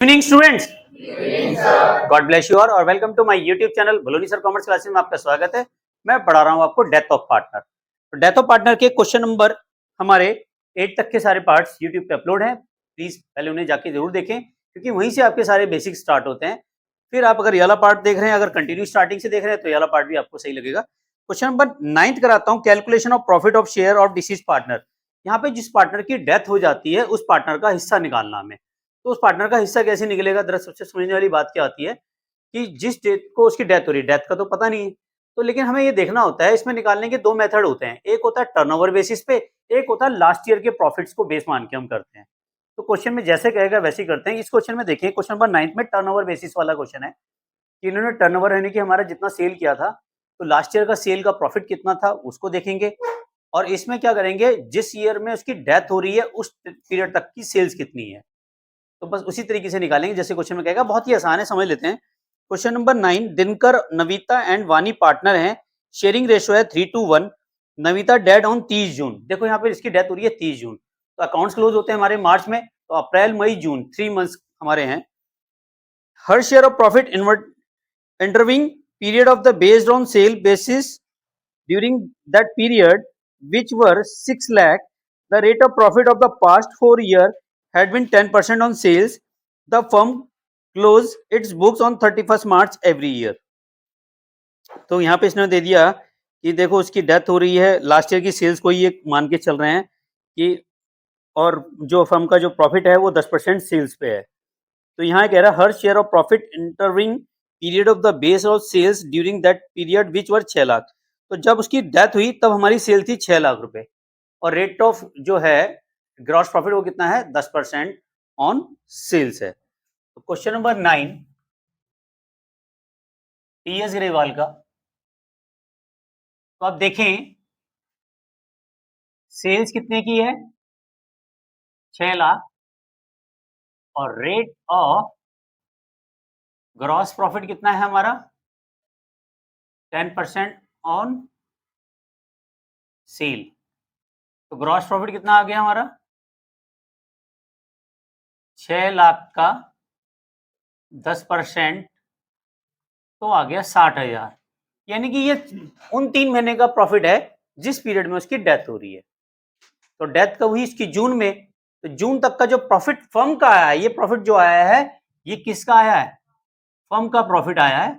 Evening students, God bless you all और welcome to my YouTube channel Bhaloni sir commerce classes में आपका स्वागत है। मैं पढ़ा रहा हूं आपको डेथ ऑफ पार्टनर। तो डेथ ऑफ पार्टनर के क्वेश्चन नंबर हमारे 8 तक के सारे पार्ट्स यूट्यूब पे अपलोड हैं। प्लीज पहले उन्हें जाके जरूर देखें क्योंकि वहीं से आपके सारे बेसिक स्टार्ट होते हैं। फिर आप अगर ये वाला पार्ट देख रहे हैं, अगर कंटिन्यू स्टार्टिंग से देख रहे हैं तो ये वाला पार्ट भी आपको सही लगेगा। क्वेश्चन नंबर 9 कराता हूँ, calculation of profit of share of disease partner. यहाँ पे जिस पार्टनर की डेथ हो जाती है उस पार्टनर का हिस्सा निकालना हमें। तो उस पार्टनर का हिस्सा कैसे निकलेगा, दरअसल सबसे समझने वाली बात क्या आती है कि जिस डेट को उसकी डेथ हो रही है, डेथ का तो पता नहीं है, तो लेकिन हमें ये देखना होता है, इसमें निकालने के दो मेथड होते हैं। एक होता है टर्नओवर बेसिस पे, एक होता है लास्ट ईयर के प्रॉफिट्स को बेस मान के हम करते हैं। तो क्वेश्चन में जैसे कहेगा वैसे ही करते हैं। इस क्वेश्चन में देखिए, क्वेश्चन नंबर 9 में टर्नओवर बेसिस वाला क्वेश्चन है कि इन्होंने टर्नओवर यानी कि हमारा जितना सेल किया था, तो लास्ट ईयर का सेल का प्रॉफिट कितना था उसको देखेंगे, और इसमें क्या करेंगे, जिस ईयर में उसकी डेथ हो रही है उस पीरियड तक की सेल्स कितनी है, तो बस उसी तरीके से निकालेंगे जैसे क्वेश्चन में कहेगा। बहुत ही आसान है, समझ लेते हैं। Question number 9, Dinkar, Navita and वानी पार्टनर हैं, शेयरिंग रेशियो है 3:1। नविता डेड ऑन 30 जून। देखो यहाँ पे इसकी डेथ हो रही है 30 जून, तो अकाउंट्स क्लोज होते हैं हमारे मार्च में, तो अप्रैल मई जून 3 मंथ्स हमारे हैं। हर share of profit intervening period of the based on sale basis during that period which were 6 lakh, the rate of profit of the past 4 year had been 10% on sales. The firm close its books on 31st March every year. तो यहाँ पे इसने दे दिया कि देखो उसकी death हो रही है, लास्ट ईयर की सेल्स को ये मान के चल रहे हैं कि, और जो फर्म का जो प्रॉफिट है वो 10% सेल्स पे है। तो यहाँ कह रहा है हर share of profit intervening period of the base of sales during that period which were 6 lakh. तो जब उसकी डेथ हुई तब हमारी सेल थी 6 लाख रुपए, और रेट ऑफ जो है ग्रॉस प्रॉफिट वो कितना है, 10% ऑन सेल्स है। तो क्वेश्चन नंबर 9 टीएस ग्रेवाल का, तो आप देखें सेल्स कितने की है, 6 लाख, और रेट ऑफ ग्रॉस प्रॉफिट कितना है हमारा, 10% ऑन सेल। तो ग्रॉस प्रॉफिट कितना आ गया हमारा, 6 लाख का 10% तो आ गया 60,000। यानी कि ये उन 3 महीने का प्रॉफिट है जिस पीरियड में उसकी डेथ हो रही है। तो डेथ कब हुई इसकी, जून में, तो जून तक का जो प्रॉफिट फर्म का आया है, ये प्रॉफिट जो आया है ये किसका आया है, फर्म का प्रॉफिट आया है।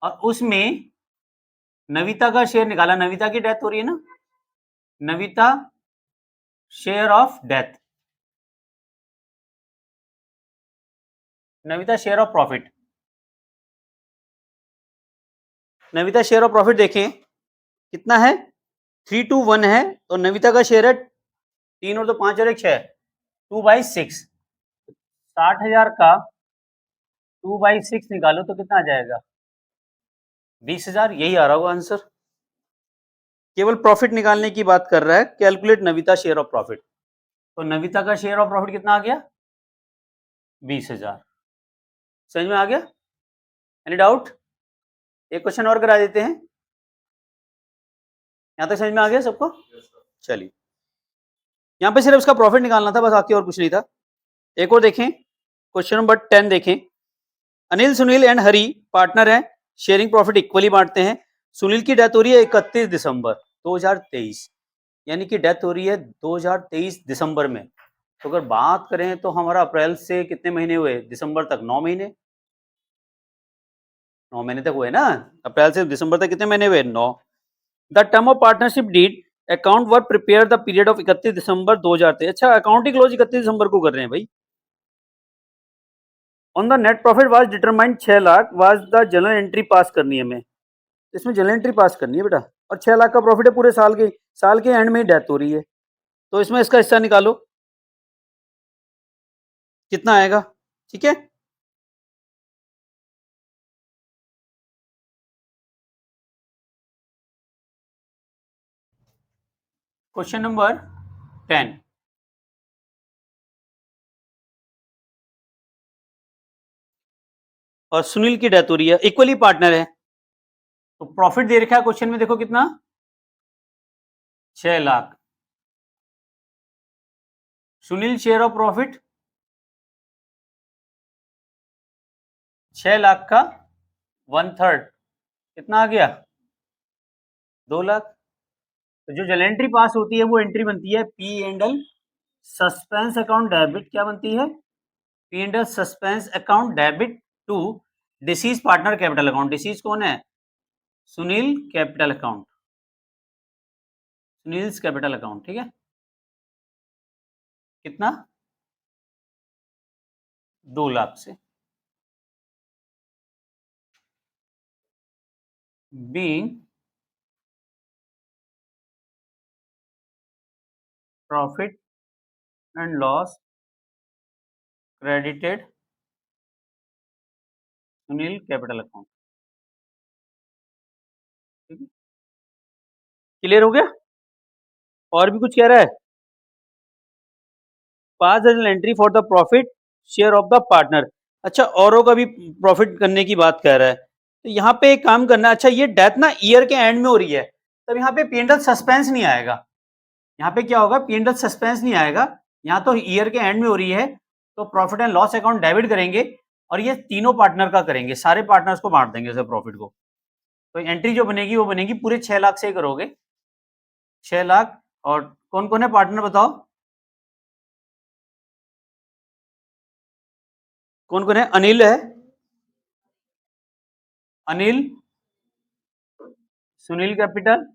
और उसमें नविता का शेयर निकाला, नविता की डेथ हो रही है ना, Navita share of death, Navita share of profit, Navita share of profit देखें कितना है, 3:1 है, तो नविता का शेयर है 3 और 2 5 और 1 6, 2/6। 60,000 का 2/6 निकालो तो कितना आ जाएगा, 20,000। यही आ रहा होगा आंसर। केवल प्रॉफिट निकालने की बात कर रहा है, calculate Navita share of profit. तो नविता का शेयर ऑफ प्रॉफिट कितना आ गया, 20,000। समझ में आ गया, एनी डाउट? एक क्वेश्चन और करा देते हैं, यहां तक समझ में आ गया सबको? चलिए, यहां पे सिर्फ इसका प्रॉफिट निकालना था बस, आगे और कुछ नहीं था। एक और देखें, क्वेश्चन नंबर 10 देखें। Anil, Sunil and Hari partner हैं, शेयरिंग प्रॉफिट इक्वली बांटते हैं। सुनील की डेथ हो रही है 31 दिसंबर 2023, यानी कि डेथ हो रही है 2023 दिसंबर में। तो अगर बात करें तो हमारा अप्रैल से कितने महीने हुए, दिसंबर तक 9 महीने, 9 महीने तक हुए ना। अप्रैल से दिसंबर तक कितने महीने हुए, 9। The term of partnership deed account were prepare the period of 31 दिसंबर 2023। अच्छा, अकाउंटिंग क्लोज 31 दिसंबर को कर रहे हैं भाई। On the net profit was determined 6 lakh was the journal entry पास करनी है हमें, इसमें जर्नल एंट्री पास करनी है बेटा। और 6 लाख का प्रॉफिट है पूरे साल के एंड में ही डेथ हो रही है, तो इसमें इसका हिस्सा निकालो कितना आएगा, ठीक है। क्वेश्चन नंबर 10, और सुनील की डेथ हो रही है, इक्वली पार्टनर है, तो प्रॉफिट दे रखा है क्वेश्चन में, देखो कितना, 6 lakh. Sunil share of profit 6 lakh का 1/3 कितना आ गया 2 लाख। तो जो जर्नल एंट्री पास होती है वो एंट्री बनती है P and L suspense account debit, क्या बनती है P and L suspense account debit to deceased partner capital account. Deceased कौन है Sunil capital account, Sunil's capital account, ठीक है। कितना 2 लाख से। Being profit and loss credited Sunil capital account, ठीक है। क्लियर हो गया। और भी कुछ कह रहा है, पास journal entry for the profit share of the partner. अच्छा औरों का भी प्रॉफिट करने की बात कह रहा है, तो यहाँ पे एक काम करना। अच्छा ये डेथ ना ईयर के एंड में हो रही है, तब यहाँ पे पी&एल सस्पेंस नहीं आएगा। यहाँ पे क्या होगा पी&एल सस्पेंस नहीं आएगा, यहाँ तो ईयर के एंड में हो रही है, तो profit and loss account debit करेंगे और ये तीनों पार्टनर का करेंगे, सारे पार्टनर्स को बांट देंगे उसे प्रॉफिट को। तो एंट्री जो बनेगी वो बनेगी पूरे 6 लाख से करोगे, 6 लाख। और कौन कौन है पार्टनर बताओ, कौन कौन है। अनिल है, अनिल, सुनील कैपिटल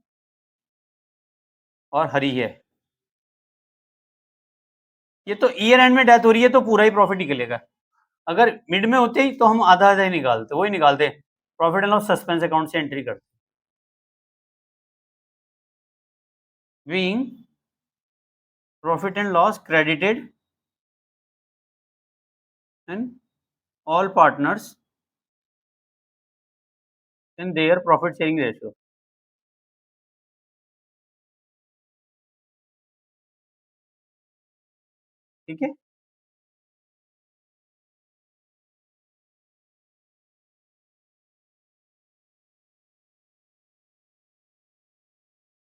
और हरी है। ये तो ईयर एंड में डेथ हो रही है तो पूरा ही प्रॉफिट निकलेगा। अगर मिड में होते ही तो हम आधा आधा ही निकालते, वही निकालते profit and loss suspense account से एंट्री करते। Being profit and loss credited and all partners in their profit sharing ratio. ठीक है,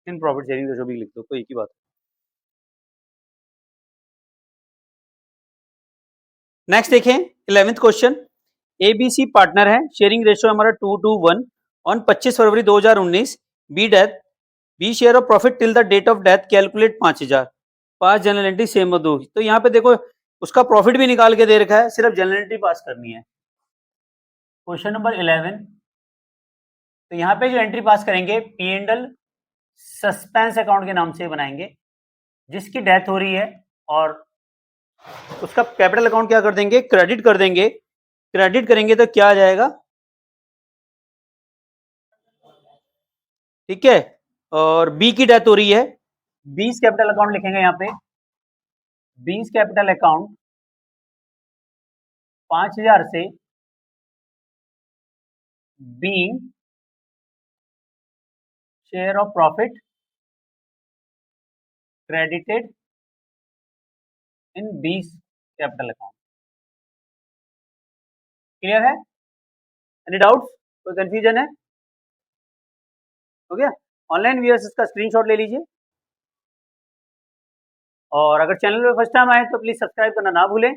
इन प्रॉफिट शेयरिंग रेशियो भी लिख दो, कोई एक ही बात। नेक्स्ट देखें 11th क्वेश्चन। एबीसी पार्टनर है, शेयरिंग रेशियो हमारा 2:1 ऑन 25 फरवरी 2019। B death, B share of profit till the date of death calculate 5000। 5 general entry same मत होगी। तो यहाँ पे देखो उसका प्रॉफिट भी निकाल के दे रखा है, सिर्फ जनरल एंट्री पास करनी है। क्वेश्चन नंबर 11, तो यहाँ पे जो एंट्री पास करेंगे P and L suspense account के नाम से बनाएंगे, जिसकी डेथ हो रही है और उसका कैपिटल अकाउंट क्या कर देंगे क्रेडिट कर देंगे। क्रेडिट करेंगे तो क्या आ जाएगा, ठीक है। और बी की डेथ हो रही है, 20 कैपिटल अकाउंट लिखेंगे यहाँ पे, 20 कैपिटल अकाउंट 5000 से being share of profit credited in 20 capital account. Clear है, एनी डाउट्स, कोई कंफ्यूजन है, हो गया। ऑनलाइन व्यूअर्स इसका स्क्रीनशॉट ले लीजिए और अगर चैनल पे फर्स्ट टाइम आए तो प्लीज सब्सक्राइब करना ना भूलें,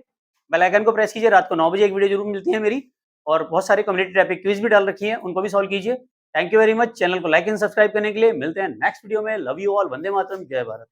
बेल आइकन को प्रेस कीजिए। रात को 9 बजे एक वीडियो जरूर मिलती है मेरी, और बहुत सारे कम्युनिटी टॉपिक क्विज भी डाल रखी है, उनको भी सॉल्व कीजिए। Thank you very much, channel को लाइक एंड सब्सक्राइब करने के लिए। मिलते हैं नेक्स्ट वीडियो में। Love you all, Vande Mataram, जय भारत।